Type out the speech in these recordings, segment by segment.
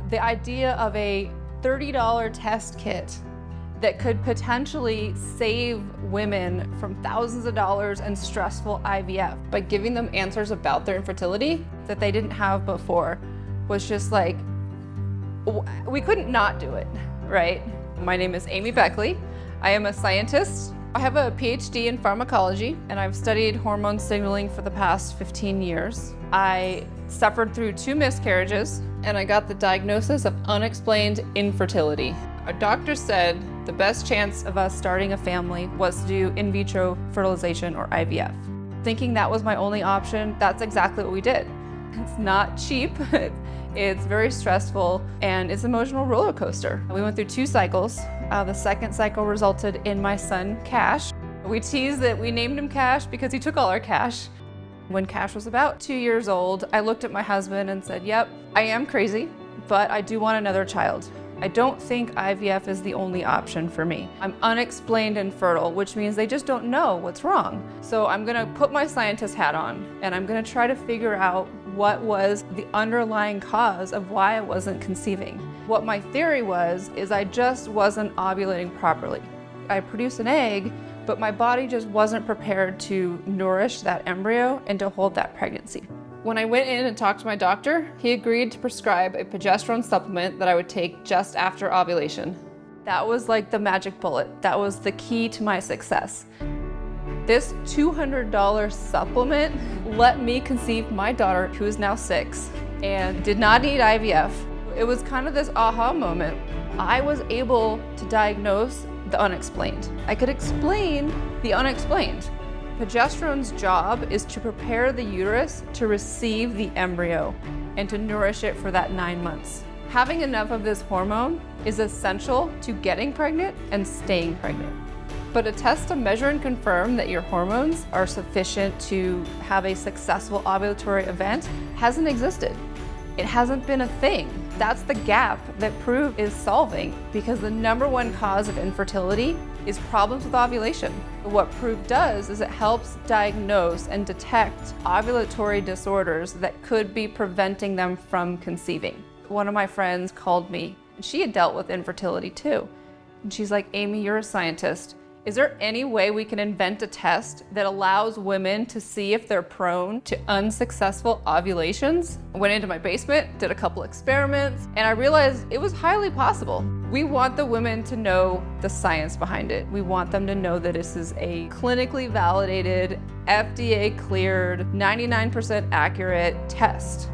The idea of a $30 test kit that could potentially save women from thousands of dollars and stressful IVF by giving them answers about their infertility that they didn't have before was just like, we couldn't not do it, right? My name is Amy Beckley. I am a scientist. I have a PhD in pharmacology, and I've studied hormone signaling for the past 15 years. I suffered through 2 miscarriages, and I got the diagnosis of unexplained infertility. Our doctor said the best chance of us starting a family was to do in vitro fertilization, or IVF. Thinking that was my only option, that's exactly what we did. It's not cheap, it's very stressful, and it's an emotional roller coaster. We went through 2 cycles. The second cycle resulted in my son, Cash. We teased that we named him Cash because he took all our cash. When Cash was about 2 years old, I looked at my husband and said, yep, I am crazy, but I do want another child. I don't think IVF is the only option for me. I'm unexplained infertile, which means they just don't know what's wrong. So I'm gonna put my scientist hat on, and I'm gonna try to figure out what was the underlying cause of why I wasn't conceiving. What my theory was, is I just wasn't ovulating properly. I produced an egg, but my body just wasn't prepared to nourish that embryo and to hold that pregnancy. When I went in and talked to my doctor, he agreed to prescribe a progesterone supplement that I would take just after ovulation. That was like the magic bullet. That was the key to my success. This $200 supplement let me conceive my daughter, who is now 6, and did not need IVF. It was kind of this aha moment. I was able to diagnose the unexplained. I could explain the unexplained. Progesterone's job is to prepare the uterus to receive the embryo and to nourish it for that 9 months. Having enough of this hormone is essential to getting pregnant and staying pregnant. But a test to measure and confirm that your hormones are sufficient to have a successful ovulatory event hasn't existed. It hasn't been a thing. That's the gap that Prove is solving, because the #1 cause of infertility is problems with ovulation. What Prove does is it helps diagnose and detect ovulatory disorders that could be preventing them from conceiving. One of my friends called me, and she had dealt with infertility too. And she's like, Amy, you're a scientist. Is there any way we can invent a test that allows women to see if they're prone to unsuccessful ovulations? I went into my basement, did a couple experiments, and I realized it was highly possible. We want the women to know the science behind it. We want them to know that this is a clinically validated, FDA cleared, 99% accurate test.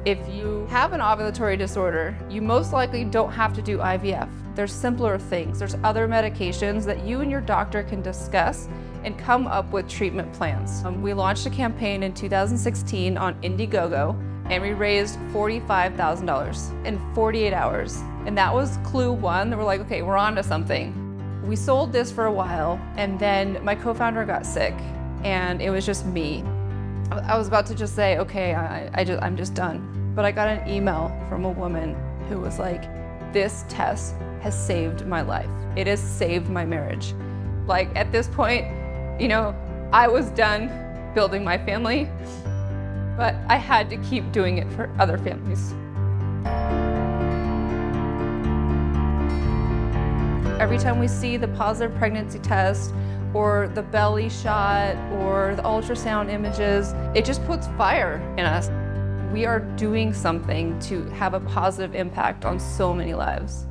If you have an ovulatory disorder, you most likely don't have to do IVF. There's simpler things. There's other medications that you and your doctor can discuss and come up with treatment plans. We launched a campaign in 2016 on Indiegogo, and we raised $45,000 in 48 hours. And that was clue 1 that we're like, okay, we're on to something. We sold this for a while, and then my co-founder got sick, and it was just me. I was about to just say, okay, I'm just done. But I got an email from a woman who was like, this test has saved my life. It has saved my marriage. Like, at this point, you know, I was done building my family, but I had to keep doing it for other families. Every time we see the positive pregnancy test, or the belly shot, or the ultrasound images, it just puts fire in us. We are doing something to have a positive impact on so many lives.